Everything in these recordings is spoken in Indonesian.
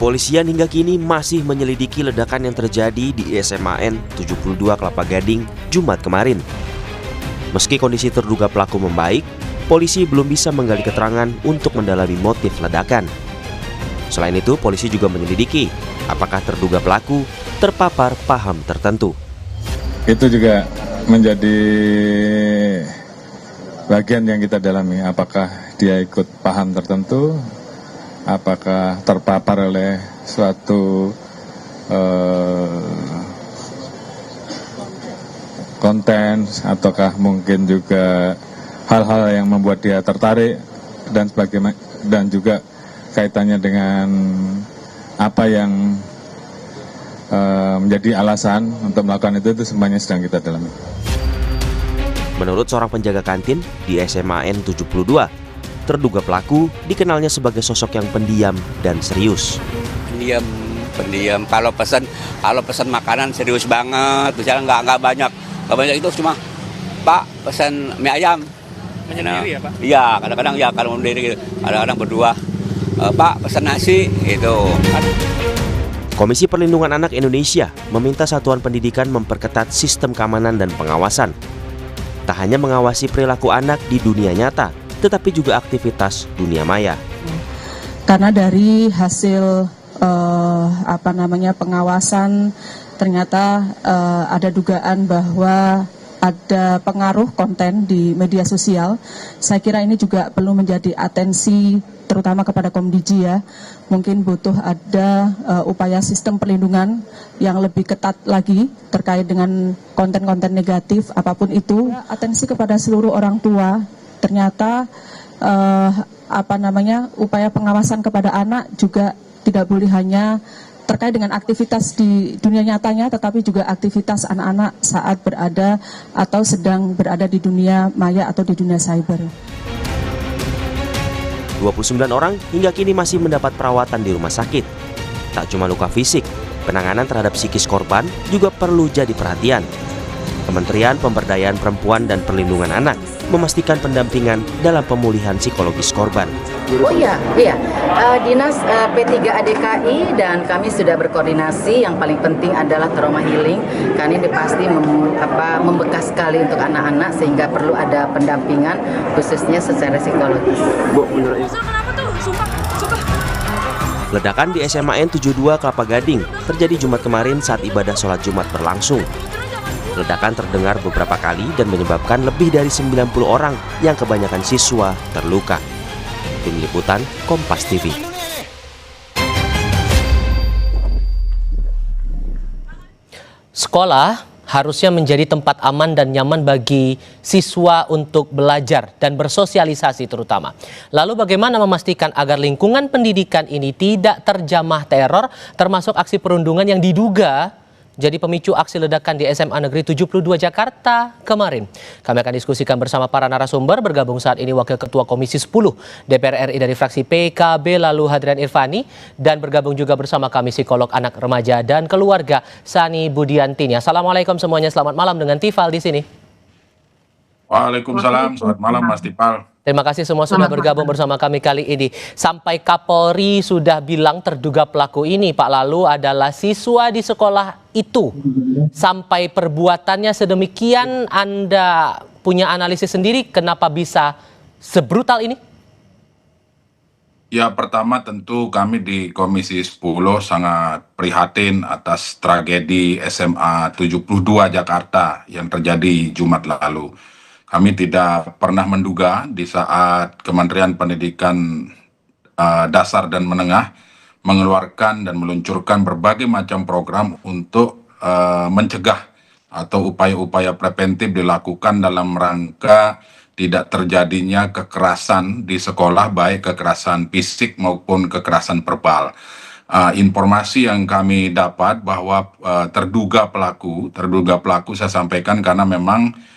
Kepolisian hingga kini masih menyelidiki ledakan yang terjadi di SMAN 72 Kelapa Gading Jumat kemarin. Meski kondisi terduga pelaku membaik, polisi belum bisa menggali keterangan untuk mendalami motif ledakan. Selain itu, polisi juga menyelidiki apakah terduga pelaku terpapar paham tertentu. Itu juga menjadi bagian yang kita dalami, apakah dia ikut paham tertentu, apakah terpapar oleh suatu konten, ataukah mungkin juga hal-hal yang membuat dia tertarik dan sebagainya, dan juga kaitannya dengan apa yang menjadi alasan untuk melakukan itu semuanya sedang kita dalami. Menurut seorang penjaga kantin di SMAN 72, terduga pelaku dikenalnya sebagai sosok yang pendiam dan serius. Pendiam. Kalau pesan makanan serius banget, misalnya nggak banyak itu cuma Pak pesan mie ayam. Menyendiri ya Pak? Iya, kadang-kadang ya kalau sendiri, kadang-kadang berdua. Pak pesan nasi itu. Komisi Perlindungan Anak Indonesia meminta satuan pendidikan memperketat sistem keamanan dan pengawasan. Tak hanya mengawasi perilaku anak di dunia nyata, tetapi juga aktivitas dunia maya. Karena dari hasil pengawasan ternyata ada dugaan bahwa ada pengaruh konten di media sosial. Saya kira ini juga perlu menjadi atensi terutama kepada Komdiji ya. Mungkin butuh ada upaya sistem perlindungan yang lebih ketat lagi terkait dengan konten-konten negatif apapun itu. Atensi kepada seluruh orang tua. Ternyata upaya pengawasan kepada anak juga tidak boleh hanya terkait dengan aktivitas di dunia nyatanya, tetapi juga aktivitas anak-anak saat berada atau sedang berada di dunia maya atau di dunia cyber. 29 orang hingga kini masih mendapat perawatan di rumah sakit. Tak cuma luka fisik, penanganan terhadap psikis korban juga perlu jadi perhatian. Kementerian Pemberdayaan Perempuan dan Perlindungan Anak memastikan pendampingan dalam pemulihan psikologis korban. Dinas P3ADKI dan kami sudah berkoordinasi. Yang paling penting adalah trauma healing, karena ini pasti membekas sekali untuk anak-anak sehingga perlu ada pendampingan khususnya secara psikologis. Ledakan di SMAN 72 Kelapa Gading terjadi Jumat kemarin saat ibadah sholat Jumat berlangsung. Ledakan terdengar beberapa kali dan menyebabkan lebih dari 90 orang yang kebanyakan siswa terluka. Tim Liputan Kompas TV. Sekolah harusnya menjadi tempat aman dan nyaman bagi siswa untuk belajar dan bersosialisasi terutama. Lalu bagaimana memastikan agar lingkungan pendidikan ini tidak terjamah teror, termasuk aksi perundungan yang diduga jadi pemicu aksi ledakan di SMA Negeri 72 Jakarta kemarin. Kami akan diskusikan bersama para narasumber. Bergabung saat ini Wakil Ketua Komisi 10 DPR RI dari fraksi PKB lalu Hadrian Irvani, dan bergabung juga bersama kami psikolog anak, remaja dan keluarga Sani Budiantini. Assalamualaikum semuanya, selamat malam dengan Tifal di sini. Waalaikumsalam, selamat malam Mas Tifal. Terima kasih semua sudah bergabung bersama kami kali ini. Sampai Kapolri sudah bilang terduga pelaku ini, Pak, lalu adalah siswa di sekolah itu. Sampai perbuatannya sedemikian, Anda punya analisis sendiri kenapa bisa sebrutal ini? Ya, pertama tentu kami di Komisi 10 sangat prihatin atas tragedi SMA 72 Jakarta yang terjadi Jumat lalu. Kami tidak pernah menduga di saat Kementerian Pendidikan Dasar dan Menengah mengeluarkan dan meluncurkan berbagai macam program untuk mencegah atau upaya-upaya preventif dilakukan dalam rangka tidak terjadinya kekerasan di sekolah, baik kekerasan fisik maupun kekerasan verbal. Informasi yang kami dapat bahwa terduga pelaku saya sampaikan karena memang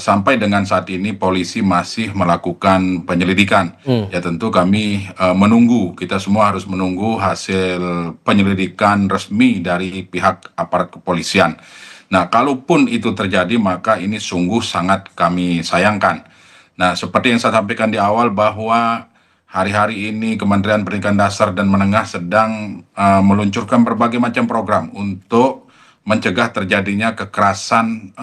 sampai dengan saat ini polisi masih melakukan penyelidikan. Ya tentu kami menunggu, kita semua harus menunggu hasil penyelidikan resmi dari pihak aparat kepolisian. Nah, kalaupun itu terjadi maka ini sungguh sangat kami sayangkan. Nah, seperti yang saya sampaikan di awal bahwa hari-hari ini Kementerian Pendidikan Dasar dan Menengah sedang meluncurkan berbagai macam program untuk mencegah terjadinya kekerasan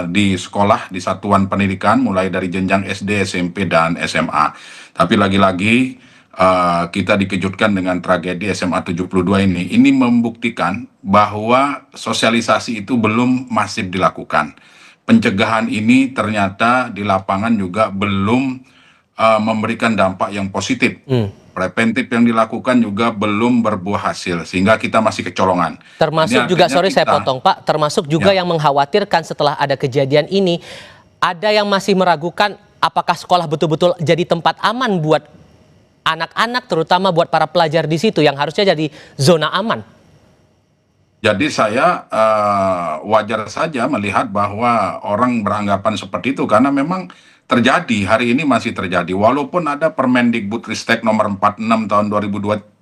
di sekolah, di satuan pendidikan, mulai dari jenjang SD, SMP, dan SMA. Tapi lagi-lagi kita dikejutkan dengan tragedi SMA 72 ini. Ini membuktikan bahwa sosialisasi itu belum masif dilakukan. Pencegahan ini ternyata di lapangan juga belum memberikan dampak yang positif. Preventif yang dilakukan juga belum berbuah hasil, sehingga kita masih kecolongan. Termasuk juga, sorry saya potong Pak, termasuk juga yang mengkhawatirkan setelah ada kejadian ini, ada yang masih meragukan apakah sekolah betul-betul jadi tempat aman buat anak-anak, terutama buat para pelajar di situ yang harusnya jadi zona aman. Jadi saya wajar saja melihat bahwa orang beranggapan seperti itu, karena memang terjadi, hari ini masih terjadi. Walaupun ada Permendikbudristek nomor 46 tahun 2023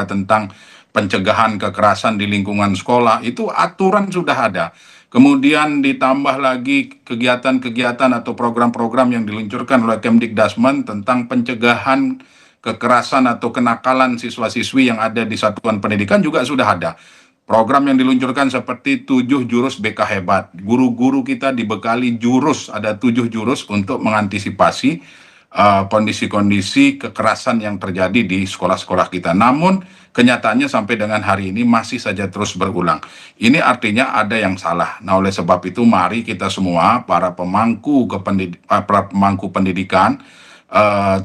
tentang pencegahan kekerasan di lingkungan sekolah, itu aturan sudah ada. Kemudian ditambah lagi kegiatan-kegiatan atau program-program yang diluncurkan oleh Kemdikdasmen tentang pencegahan kekerasan atau kenakalan siswa-siswi yang ada di satuan pendidikan juga sudah ada. Program yang diluncurkan seperti 7 jurus BK Hebat. Guru-guru kita dibekali jurus, ada 7 jurus untuk mengantisipasi kondisi-kondisi kekerasan yang terjadi di sekolah-sekolah kita. Namun kenyataannya sampai dengan hari ini masih saja terus berulang. Ini artinya ada yang salah. Nah, oleh sebab itu mari kita semua, para pemangku pendidikan,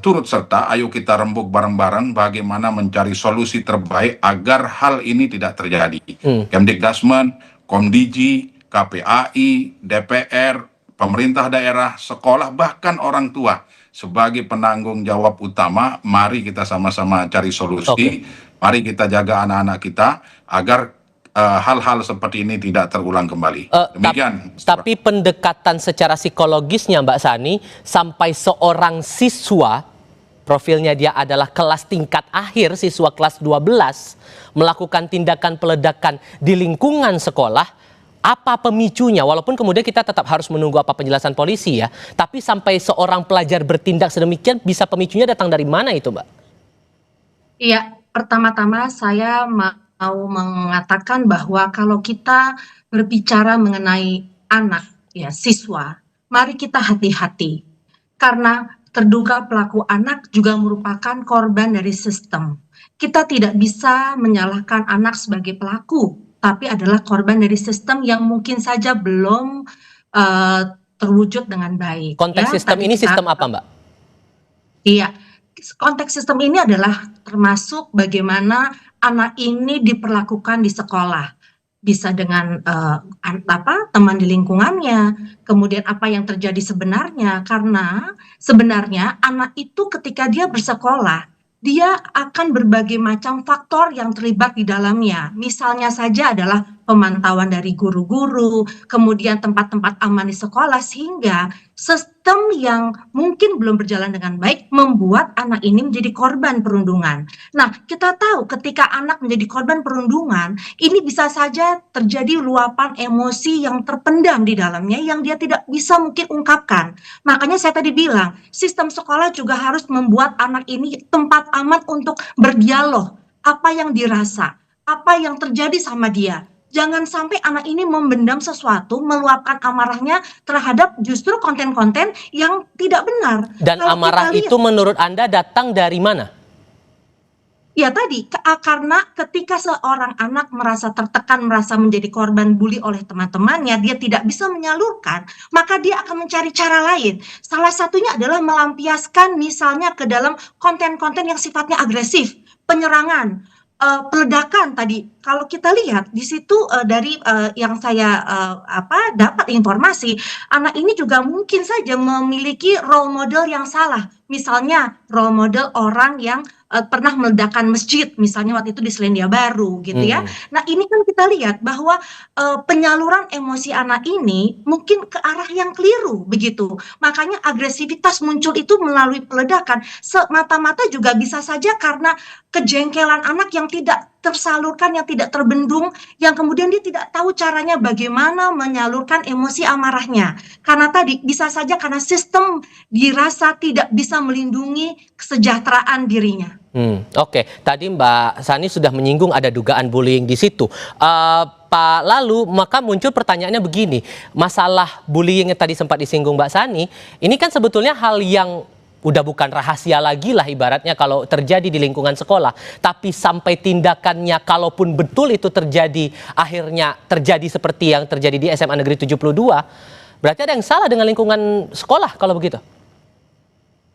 turut serta, ayo kita rembuk bareng-bareng bagaimana mencari solusi terbaik agar hal ini tidak terjadi. Kemdikdasmen, Komdigi, KPAI, DPR, pemerintah daerah, sekolah, bahkan orang tua sebagai penanggung jawab utama, mari kita sama-sama cari solusi, mari kita jaga anak-anak kita agar hal-hal seperti ini tidak terulang kembali. Demikian. Tapi pendekatan secara psikologisnya Mbak Sani, sampai seorang siswa, profilnya dia adalah kelas tingkat akhir, siswa kelas 12, melakukan tindakan peledakan di lingkungan sekolah, apa pemicunya? Walaupun kemudian kita tetap harus menunggu apa penjelasan polisi ya, tapi sampai seorang pelajar bertindak sedemikian, bisa pemicunya datang dari mana itu Mbak? Iya, pertama-tama saya mau mengatakan bahwa kalau kita berbicara mengenai anak, ya siswa, mari kita hati-hati. Karena terduga pelaku anak juga merupakan korban dari sistem. Kita tidak bisa menyalahkan anak sebagai pelaku, tapi adalah korban dari sistem yang mungkin saja belum terwujud dengan baik. Konteks ya, sistem ini sistem apa Mbak? Iya, konteks sistem ini adalah termasuk bagaimana anak ini diperlakukan di sekolah, bisa dengan teman di lingkungannya, kemudian apa yang terjadi sebenarnya, karena sebenarnya anak itu ketika dia bersekolah, dia akan berbagai macam faktor yang terlibat di dalamnya. Misalnya saja adalah pemantauan dari guru-guru, kemudian tempat-tempat aman di sekolah, sehingga sistem yang mungkin belum berjalan dengan baik membuat anak ini menjadi korban perundungan. Nah, kita tahu ketika anak menjadi korban perundungan, ini bisa saja terjadi luapan emosi yang terpendam di dalamnya yang dia tidak bisa mungkin ungkapkan. Makanya saya tadi bilang, sistem sekolah juga harus membuat anak ini tempat aman untuk berdialog. Apa yang dirasa, apa yang terjadi sama dia. Jangan sampai anak ini membendam sesuatu, meluapkan amarahnya terhadap justru konten-konten yang tidak benar. Dan kalau amarah itu menurut Anda datang dari mana? Ya tadi, karena ketika seorang anak merasa tertekan, merasa menjadi korban bully oleh teman-temannya, dia tidak bisa menyalurkan, maka dia akan mencari cara lain. Salah satunya adalah melampiaskan misalnya ke dalam konten-konten yang sifatnya agresif, penyerangan, peledakan tadi. Kalau kita lihat di situ dari yang saya dapat informasi, anak ini juga mungkin saja memiliki role model yang salah. Misalnya role model orang yang pernah meledakkan masjid, misalnya waktu itu di Selandia Baru gitu ya. Nah ini kan kita lihat bahwa penyaluran emosi anak ini mungkin ke arah yang keliru begitu. Makanya agresivitas muncul itu melalui peledakan. Semata-mata juga bisa saja karena kejengkelan anak yang tidak tersalurkan, yang tidak terbendung, yang kemudian dia tidak tahu caranya bagaimana menyalurkan emosi amarahnya. Karena tadi bisa saja karena sistem dirasa tidak bisa melindungi kesejahteraan dirinya. Oke, tadi Mbak Sani sudah menyinggung ada dugaan bullying di situ. Pak, lalu maka muncul pertanyaannya begini, masalah bullying yang tadi sempat disinggung Mbak Sani, ini kan sebetulnya hal yang udah bukan rahasia lagi lah ibaratnya kalau terjadi di lingkungan sekolah. Tapi sampai tindakannya kalaupun betul itu terjadi, akhirnya terjadi seperti yang terjadi di SMA Negeri 72, berarti ada yang salah dengan lingkungan sekolah kalau begitu?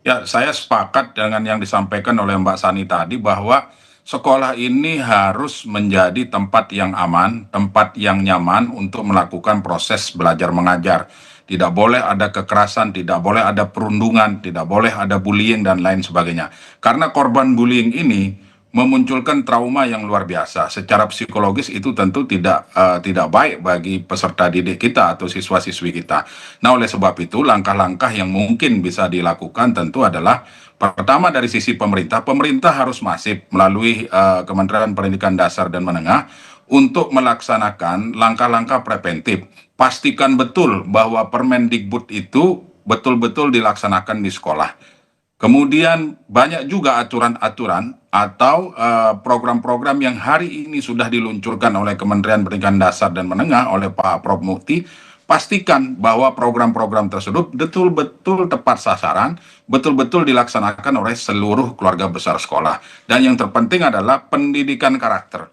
Ya, saya sepakat dengan yang disampaikan oleh Mbak Sani tadi bahwa sekolah ini harus menjadi tempat yang aman, tempat yang nyaman untuk melakukan proses belajar mengajar. Tidak boleh ada kekerasan, tidak boleh ada perundungan, tidak boleh ada bullying dan lain sebagainya. Karena korban bullying ini memunculkan trauma yang luar biasa. Secara psikologis itu tentu tidak baik bagi peserta didik kita atau siswa-siswi kita. Nah, oleh sebab itu langkah-langkah yang mungkin bisa dilakukan tentu adalah pertama dari sisi pemerintah harus masif melalui Kementerian Pendidikan Dasar dan Menengah untuk melaksanakan langkah-langkah preventif. Pastikan betul bahwa Permendikbud itu betul-betul dilaksanakan di sekolah. Kemudian banyak juga aturan-aturan atau program-program yang hari ini sudah diluncurkan oleh Kementerian Pendidikan Dasar dan Menengah oleh Pak Prof. Mukti. Pastikan bahwa program-program tersebut betul-betul tepat sasaran, betul-betul dilaksanakan oleh seluruh keluarga besar sekolah. Dan yang terpenting adalah pendidikan karakter.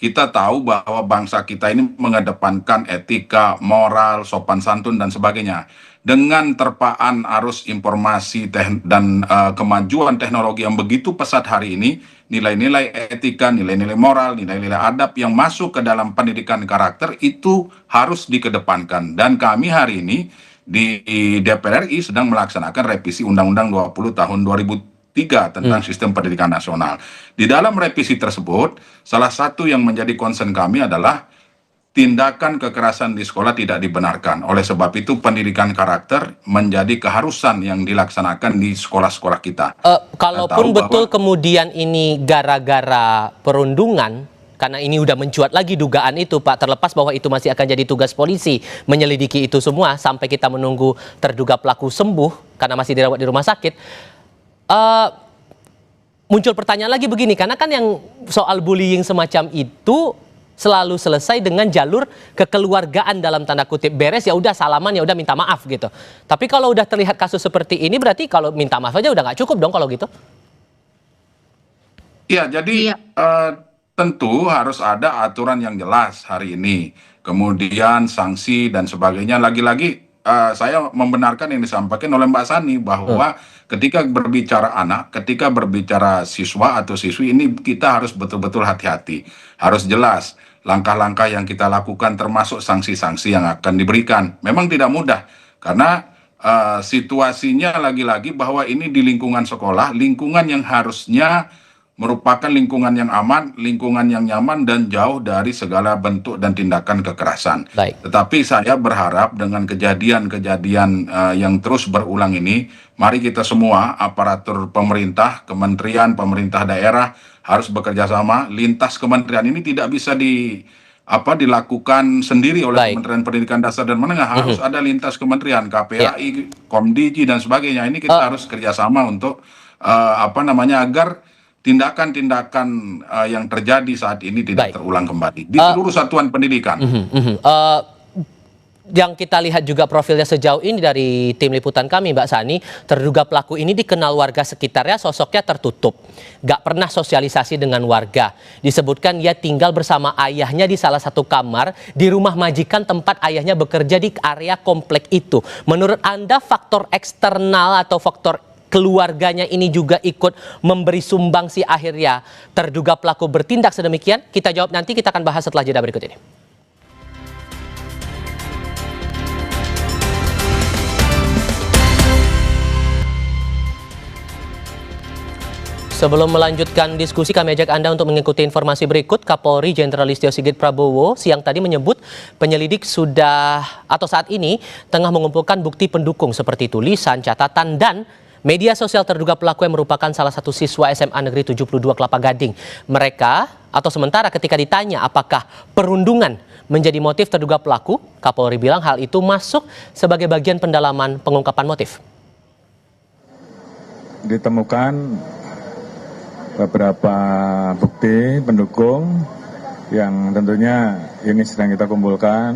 Kita tahu bahwa bangsa kita ini mengedepankan etika, moral, sopan santun, dan sebagainya. Dengan terpaan arus informasi dan kemajuan teknologi yang begitu pesat hari ini, nilai-nilai etika, nilai-nilai moral, nilai-nilai adab yang masuk ke dalam pendidikan karakter itu harus dikedepankan. Dan kami hari ini di DPR RI sedang melaksanakan revisi Undang-Undang 20 tahun 2003 tentang sistem pendidikan nasional. Di dalam revisi tersebut, salah satu yang menjadi concern kami adalah tindakan kekerasan di sekolah tidak dibenarkan. Oleh sebab itu pendidikan karakter menjadi keharusan yang dilaksanakan di sekolah-sekolah kita. Kalaupun betul kemudian ini gara-gara perundungan, karena ini udah mencuat lagi dugaan itu Pak, terlepas bahwa itu masih akan jadi tugas polisi menyelidiki itu semua sampai kita menunggu terduga pelaku sembuh karena masih dirawat di rumah sakit. Muncul pertanyaan lagi begini, karena kan yang soal bullying semacam itu selalu selesai dengan jalur kekeluargaan dalam tanda kutip, beres ya udah salaman ya udah minta maaf gitu. Tapi kalau udah terlihat kasus seperti ini berarti kalau minta maaf aja udah nggak cukup dong kalau gitu? Ya, jadi tentu harus ada aturan yang jelas hari ini. Kemudian sanksi dan sebagainya. Lagi-lagi saya membenarkan yang disampaikan oleh Mbak Sani bahwa ketika berbicara anak, ketika berbicara siswa atau siswi ini kita harus betul-betul hati-hati. Harus jelas langkah-langkah yang kita lakukan termasuk sanksi-sanksi yang akan diberikan. Memang tidak mudah karena situasinya lagi-lagi bahwa ini di lingkungan sekolah, lingkungan yang harusnya merupakan lingkungan yang aman, lingkungan yang nyaman dan jauh dari segala bentuk dan tindakan kekerasan. Baik. Tetapi saya berharap dengan kejadian-kejadian yang terus berulang ini, mari kita semua aparatur pemerintah, kementerian, pemerintah daerah harus bekerja sama. Lintas kementerian ini tidak bisa dilakukan sendiri oleh Kementerian Pendidikan Dasar dan Menengah. Harus ada lintas kementerian, KPAI, Komdiji dan sebagainya. Ini kita harus kerjasama untuk agar tindakan-tindakan yang terjadi saat ini tidak terulang kembali di seluruh satuan pendidikan. Yang kita lihat juga profilnya sejauh ini dari tim liputan kami Mbak Sani, terduga pelaku ini dikenal warga sekitarnya sosoknya tertutup, gak pernah sosialisasi dengan warga. Disebutkan ia tinggal bersama ayahnya di salah satu kamar di rumah majikan tempat ayahnya bekerja di area komplek itu. Menurut Anda faktor eksternal atau faktor keluarganya ini juga ikut memberi sumbangsi akhirnya terduga pelaku bertindak sedemikian? Kita jawab nanti, kita akan bahas setelah jeda berikut ini. Sebelum melanjutkan diskusi, kami ajak Anda untuk mengikuti informasi berikut. Kapolri Jenderal Listio Sigit Prabowo siang tadi menyebut penyelidik sudah atau saat ini tengah mengumpulkan bukti pendukung seperti tulisan, catatan, dan media sosial terduga pelaku yang merupakan salah satu siswa SMA Negeri 72 Kelapa Gading. Mereka atau sementara ketika ditanya apakah perundungan menjadi motif terduga pelaku, Kapolri bilang hal itu masuk sebagai bagian pendalaman pengungkapan motif. Ditemukan beberapa bukti pendukung yang tentunya ini sedang kita kumpulkan.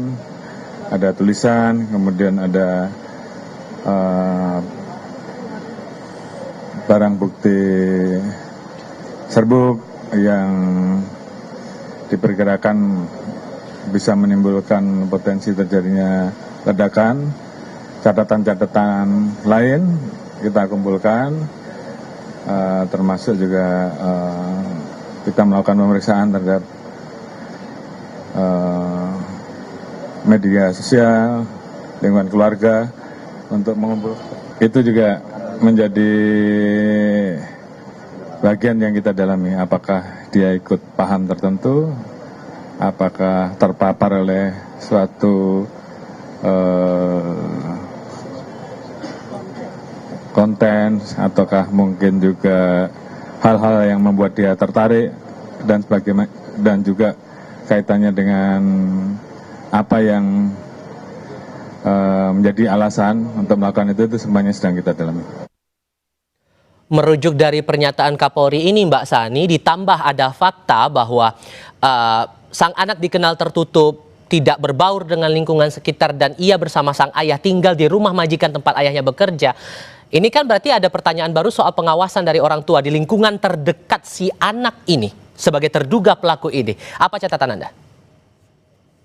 Ada tulisan, kemudian ada barang bukti serbuk yang diperkirakan bisa menimbulkan potensi terjadinya ledakan. Catatan-catatan lain kita kumpulkan, termasuk juga kita melakukan pemeriksaan terhadap media sosial, lingkungan keluarga untuk mengumpulkan. Itu juga menjadi bagian yang kita dalami, apakah dia ikut paham tertentu, apakah terpapar oleh suatu konten, ataukah mungkin juga hal-hal yang membuat dia tertarik dan juga kaitannya dengan apa yang menjadi alasan untuk melakukan itu semuanya sedang kita dalami. Merujuk dari pernyataan Kapolri ini, Mbak Sani, ditambah ada fakta bahwa sang anak dikenal tertutup, tidak berbaur dengan lingkungan sekitar, dan ia bersama sang ayah tinggal di rumah majikan tempat ayahnya bekerja. Ini kan berarti ada pertanyaan baru soal pengawasan dari orang tua di lingkungan terdekat si anak ini sebagai terduga pelaku ini. Apa catatan Anda?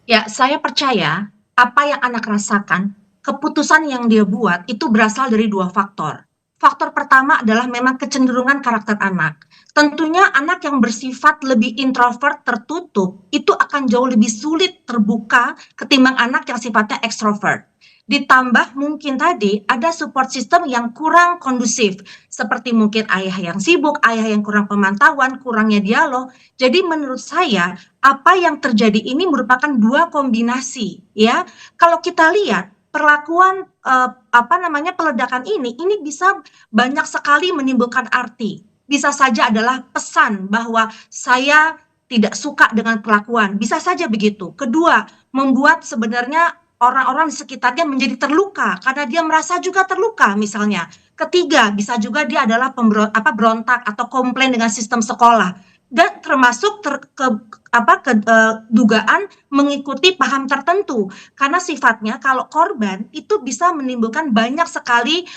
Ya, saya percaya apa yang anak rasakan, keputusan yang dia buat itu berasal dari dua faktor. Faktor pertama adalah memang kecenderungan karakter anak. Tentunya anak yang bersifat lebih introvert, tertutup, itu akan jauh lebih sulit terbuka ketimbang anak yang sifatnya ekstrovert. Ditambah mungkin tadi ada support system yang kurang kondusif, seperti mungkin ayah yang sibuk, ayah yang kurang pemantauan, kurangnya dialog. Jadi menurut saya apa yang terjadi ini merupakan dua kombinasi, ya. Kalau kita lihat perlakuan peledakan ini bisa banyak sekali menimbulkan arti. Bisa saja adalah pesan bahwa saya tidak suka dengan perlakuan, bisa saja begitu. Kedua, membuat sebenarnya orang-orang di sekitarnya menjadi terluka karena dia merasa juga terluka misalnya. Ketiga, bisa juga dia adalah berontak atau komplain dengan sistem sekolah, dan termasuk dugaan mengikuti paham tertentu, karena sifatnya kalau korban itu bisa menimbulkan banyak sekali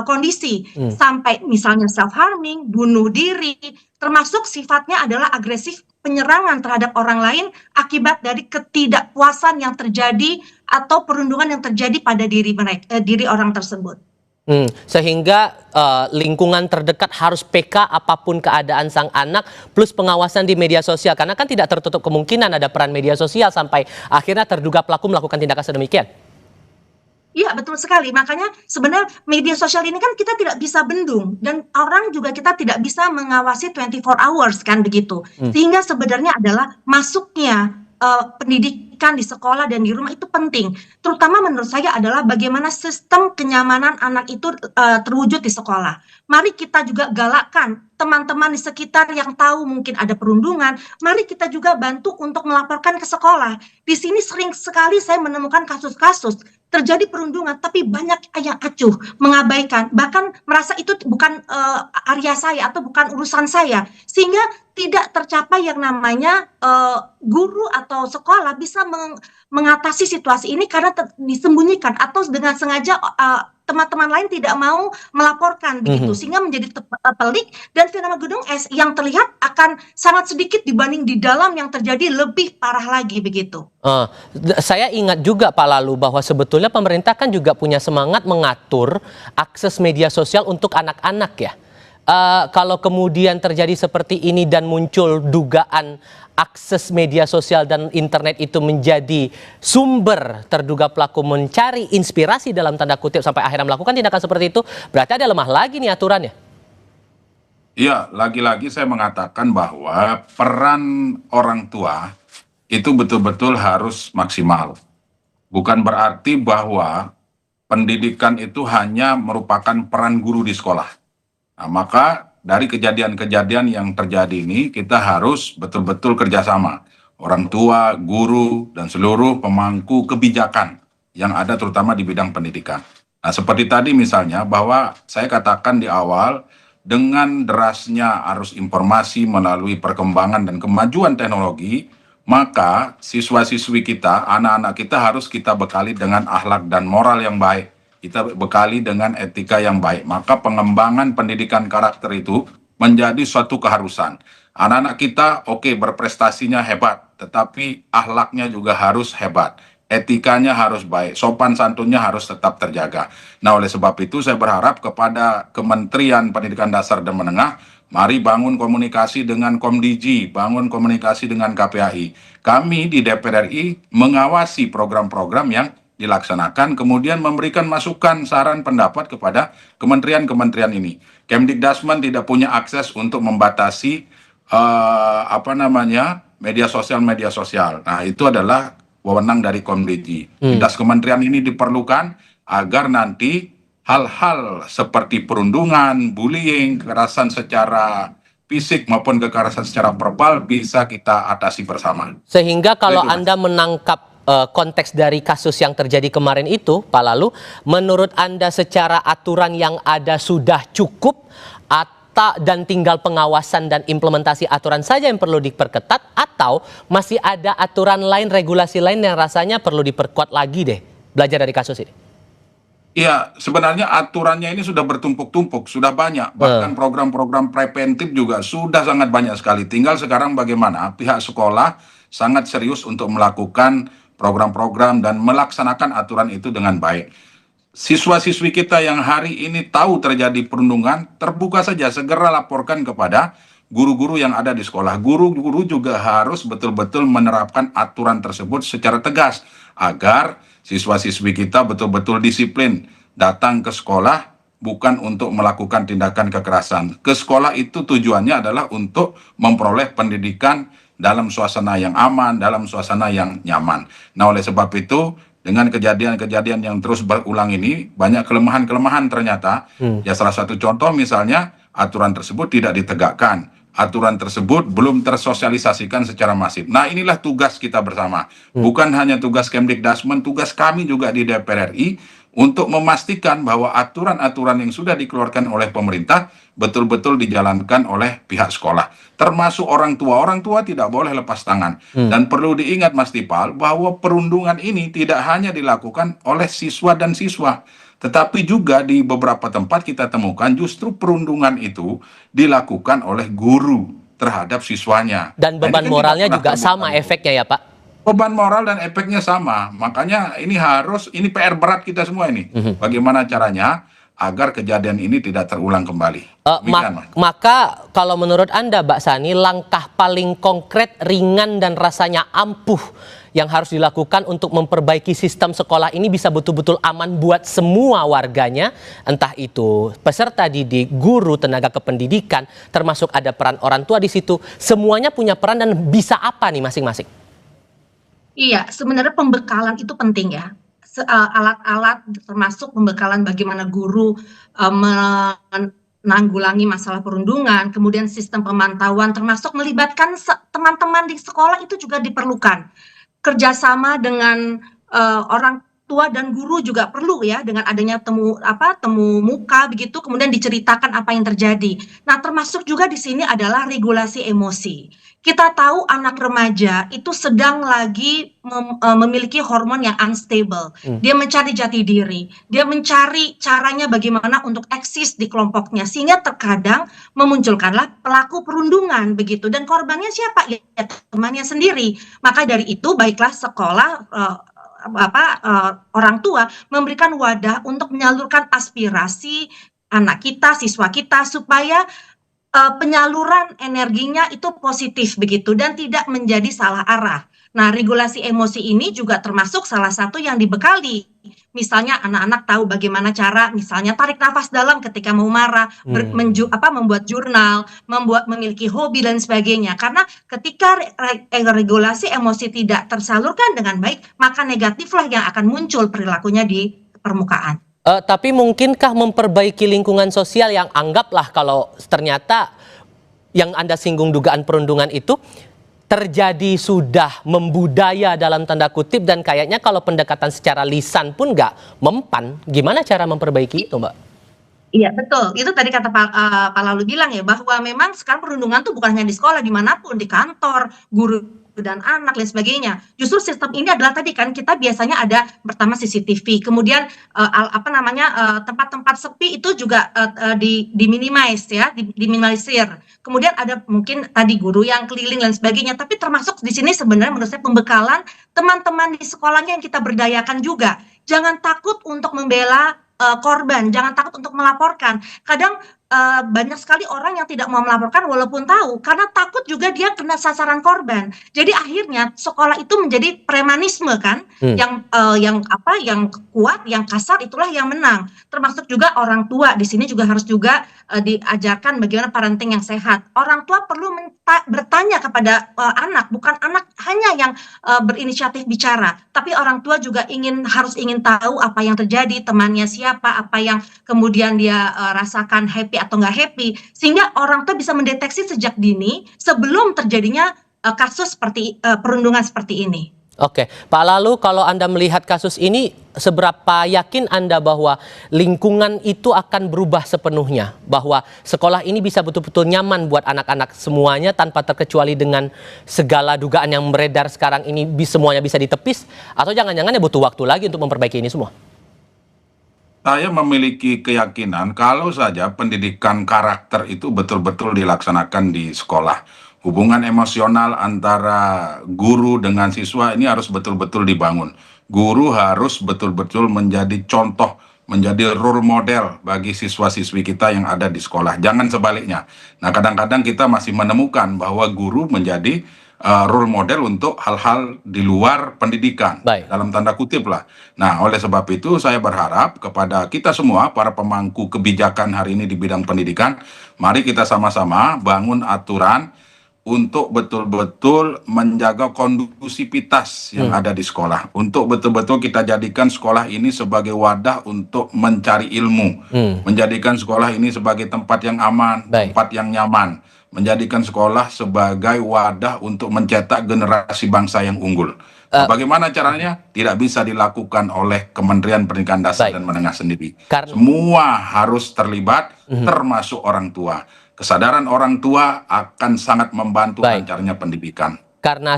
kondisi sampai misalnya self harming, bunuh diri, termasuk sifatnya adalah agresif, penyerangan terhadap orang lain akibat dari ketidakpuasan yang terjadi atau perundungan yang terjadi pada diri orang tersebut. Sehingga lingkungan terdekat harus PK apapun keadaan sang anak, plus pengawasan di media sosial, karena kan tidak tertutup kemungkinan ada peran media sosial sampai akhirnya terduga pelaku melakukan tindakan sedemikian. Iya, betul sekali. Makanya sebenarnya media sosial ini kan kita tidak bisa bendung, dan orang juga kita tidak bisa mengawasi 24 hours kan begitu. Sehingga sebenarnya adalah masuknya pendidikan di sekolah dan di rumah itu penting. Terutama menurut saya adalah bagaimana sistem kenyamanan anak itu terwujud di sekolah. Mari kita juga galakkan teman-teman di sekitar yang tahu mungkin ada perundungan, mari kita juga bantu untuk melaporkan ke sekolah. Di sini sering sekali saya menemukan kasus-kasus terjadi perundungan, tapi banyak yang acuh, mengabaikan, bahkan merasa itu bukan area saya atau bukan urusan saya, sehingga tidak tercapai yang namanya guru atau sekolah bisa mengatasi situasi ini karena disembunyikan atau dengan sengaja teman-teman lain tidak mau melaporkan begitu, sehingga menjadi pelik, dan fenomena gunung es yang terlihat akan sangat sedikit dibanding di dalam yang terjadi lebih parah lagi begitu. Saya ingat juga Pak Lalu bahwa sebetulnya pemerintah kan juga punya semangat mengatur akses media sosial untuk anak-anak ya. Kalau kemudian terjadi seperti ini dan muncul dugaan akses media sosial dan internet itu menjadi sumber terduga pelaku mencari inspirasi dalam tanda kutip sampai akhirnya melakukan tindakan seperti itu, berarti ada lemah lagi nih aturannya. Iya, lagi-lagi saya mengatakan bahwa peran orang tua itu betul-betul harus maksimal. Bukan berarti bahwa pendidikan itu hanya merupakan peran guru di sekolah. Nah, maka dari kejadian-kejadian yang terjadi ini, kita harus betul-betul kerjasama. Orang tua, guru, dan seluruh pemangku kebijakan yang ada terutama di bidang pendidikan. Nah, seperti tadi misalnya bahwa saya katakan di awal, dengan derasnya arus informasi melalui perkembangan dan kemajuan teknologi, maka siswa-siswi kita, anak-anak kita harus kita bekali dengan akhlak dan moral yang baik. Kita bekali dengan etika yang baik. Maka pengembangan pendidikan karakter itu menjadi suatu keharusan. Anak-anak kita berprestasinya hebat, tetapi akhlaknya juga harus hebat. Etikanya harus baik, sopan santunnya harus tetap terjaga. Nah, oleh sebab itu saya berharap kepada Kementerian Pendidikan Dasar dan Menengah, mari bangun komunikasi dengan Komdiji, bangun komunikasi dengan KPAI. Kami di DPR RI mengawasi program-program yang dilaksanakan, kemudian memberikan masukan, saran, pendapat kepada kementerian-kementerian ini. Kemdikdasmen tidak punya akses untuk membatasi media sosial. Nah, itu adalah wewenang dari Komdiji. Lintas kementerian ini diperlukan agar nanti hal-hal seperti perundungan, bullying, kekerasan secara fisik maupun kekerasan secara verbal bisa kita atasi bersama. Sehingga kalau Anda menangkap konteks dari kasus yang terjadi kemarin itu, Pak Lalu, menurut Anda secara aturan yang ada sudah cukup dan tinggal pengawasan dan implementasi aturan saja yang perlu diperketat, atau masih ada aturan lain, regulasi lain yang rasanya perlu diperkuat lagi deh, belajar dari kasus ini? Iya, sebenarnya aturannya ini sudah bertumpuk-tumpuk, sudah banyak. Bahkan program-program preventif juga sudah sangat banyak sekali. Tinggal sekarang bagaimana pihak sekolah sangat serius untuk melakukan program-program dan melaksanakan aturan itu dengan baik. Siswa-siswi kita yang hari ini tahu terjadi perundungan, terbuka saja, segera laporkan kepada guru-guru yang ada di sekolah. Guru-guru juga harus betul-betul menerapkan aturan tersebut secara tegas, agar siswa-siswi kita betul-betul disiplin. Datang ke sekolah bukan untuk melakukan tindakan kekerasan. Ke sekolah itu tujuannya adalah untuk memperoleh pendidikan dalam suasana yang aman, dalam suasana yang nyaman. Nah, oleh sebab itu, dengan kejadian-kejadian yang terus berulang ini, banyak kelemahan-kelemahan ternyata. Ya, salah satu contoh misalnya, aturan tersebut tidak ditegakkan. Aturan tersebut belum tersosialisasikan secara masif. Nah, inilah tugas kita bersama. Bukan hanya tugas Kemdikdasmen, tugas kami juga di DPR RI untuk memastikan bahwa aturan-aturan yang sudah dikeluarkan oleh pemerintah betul-betul dijalankan oleh pihak sekolah. Termasuk orang tua. Orang tua tidak boleh lepas tangan. Dan perlu diingat Mas Tipal, bahwa perundungan ini tidak hanya dilakukan oleh siswa dan siswa, tetapi juga di beberapa tempat kita temukan justru perundungan itu dilakukan oleh guru terhadap siswanya. Dan beban moralnya juga sama efeknya ya Pak? Beban moral dan efeknya sama. Makanya ini PR berat kita semua ini. Bagaimana caranya agar kejadian ini tidak terulang kembali. Maka kalau menurut Anda, Mbak Sani, langkah paling konkret, ringan, dan rasanya ampuh yang harus dilakukan untuk memperbaiki sistem sekolah ini bisa betul-betul aman buat semua warganya, entah itu peserta didik, guru, tenaga kependidikan, termasuk ada peran orang tua di situ, semuanya punya peran, dan bisa apa nih masing-masing? Iya, sebenarnya pembekalan itu penting ya. Alat-alat termasuk pembekalan bagaimana guru menanggulangi masalah perundungan, kemudian sistem pemantauan termasuk melibatkan teman-teman di sekolah itu juga diperlukan. Kerjasama dengan orang tua dan guru juga perlu ya, dengan adanya temu muka begitu, kemudian diceritakan apa yang terjadi. Nah, termasuk juga di sini adalah regulasi emosi. Kita tahu anak remaja itu sedang lagi memiliki hormon yang unstable. Dia mencari jati diri, dia mencari caranya bagaimana untuk eksis di kelompoknya, sehingga terkadang memunculkanlah pelaku perundungan begitu. Dan korbannya siapa? Ya temannya sendiri. Maka dari itu baiklah sekolah orang tua memberikan wadah untuk menyalurkan aspirasi anak kita, siswa kita, supaya penyaluran energinya itu positif begitu dan tidak menjadi salah arah. Nah, regulasi emosi ini juga termasuk salah satu yang dibekali. Misalnya anak-anak tahu bagaimana cara misalnya tarik nafas dalam ketika mau marah, membuat jurnal, memiliki hobi dan sebagainya. Karena ketika regulasi emosi tidak tersalurkan dengan baik, maka negatiflah yang akan muncul perilakunya di permukaan. Tapi mungkinkah memperbaiki lingkungan sosial yang anggaplah kalau ternyata yang Anda singgung dugaan perundungan itu terjadi sudah membudaya dalam tanda kutip dan kayaknya kalau pendekatan secara lisan pun nggak mempan, gimana cara memperbaiki itu, Mbak? Iya, betul. Itu tadi kata Pak Lalu bilang ya, bahwa memang sekarang perundungan tuh bukan hanya di sekolah, dimanapun, di kantor, guru dan anak dan sebagainya. Justru sistem ini adalah tadi kan kita biasanya ada pertama CCTV, kemudian tempat-tempat sepi itu juga diminimize ya, diminimalisir. Kemudian ada mungkin tadi guru yang keliling dan sebagainya, tapi termasuk di sini sebenarnya menurut saya pembekalan teman-teman di sekolahnya yang kita berdayakan juga. Jangan takut untuk membela korban, jangan takut untuk melaporkan. Kadang banyak sekali orang yang tidak mau melaporkan walaupun tahu, karena takut juga dia kena sasaran korban. Jadi akhirnya sekolah itu menjadi premanisme kan, yang kuat, yang kasar itulah yang menang. Termasuk juga orang tua di sini juga harus juga diajarkan bagaimana parenting yang sehat. Orang tua perlu bertanya kepada anak, bukan anak hanya yang berinisiatif bicara, tapi orang tua juga harus ingin tahu apa yang terjadi, temannya siapa, apa yang kemudian dia rasakan happy atau nggak happy, sehingga orang tua bisa mendeteksi sejak dini sebelum terjadinya kasus seperti perundungan seperti ini. Oke, Pak Lalu kalau Anda melihat kasus ini, seberapa yakin Anda bahwa lingkungan itu akan berubah sepenuhnya? Bahwa sekolah ini bisa betul-betul nyaman buat anak-anak semuanya tanpa terkecuali dengan segala dugaan yang beredar sekarang ini semuanya bisa ditepis? Atau jangan-jangan ya butuh waktu lagi untuk memperbaiki ini semua? Saya memiliki keyakinan kalau saja pendidikan karakter itu betul-betul dilaksanakan di sekolah. Hubungan emosional antara guru dengan siswa ini harus betul-betul dibangun. Guru harus betul-betul menjadi contoh, menjadi role model bagi siswa-siswi kita yang ada di sekolah. Jangan sebaliknya. Nah, kadang-kadang kita masih menemukan bahwa guru menjadi role model untuk hal-hal di luar pendidikan, dalam tanda kutip lah. Nah, oleh sebab itu saya berharap kepada kita semua, para pemangku kebijakan hari ini di bidang pendidikan, mari kita sama-sama bangun aturan untuk betul-betul menjaga kondusivitas yang ada di sekolah. Untuk betul-betul kita jadikan sekolah ini sebagai wadah untuk mencari ilmu. Menjadikan sekolah ini sebagai tempat yang aman, tempat yang nyaman. Menjadikan sekolah sebagai wadah untuk mencetak generasi bangsa yang unggul. Nah, bagaimana caranya? Tidak bisa dilakukan oleh Kementerian Pendidikan Dasar dan Menengah sendiri. Semua harus terlibat, termasuk orang tua. Kesadaran orang tua akan sangat membantu lancarnya pendidikan. Karena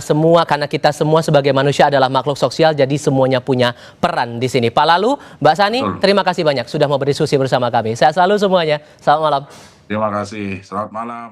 kita semua sebagai manusia adalah makhluk sosial, jadi semuanya punya peran di sini. Pak Lalu, Mbak Sani, terima kasih banyak sudah mau berdiskusi bersama kami. Sehat selalu semuanya. Selamat malam. Terima kasih. Selamat malam.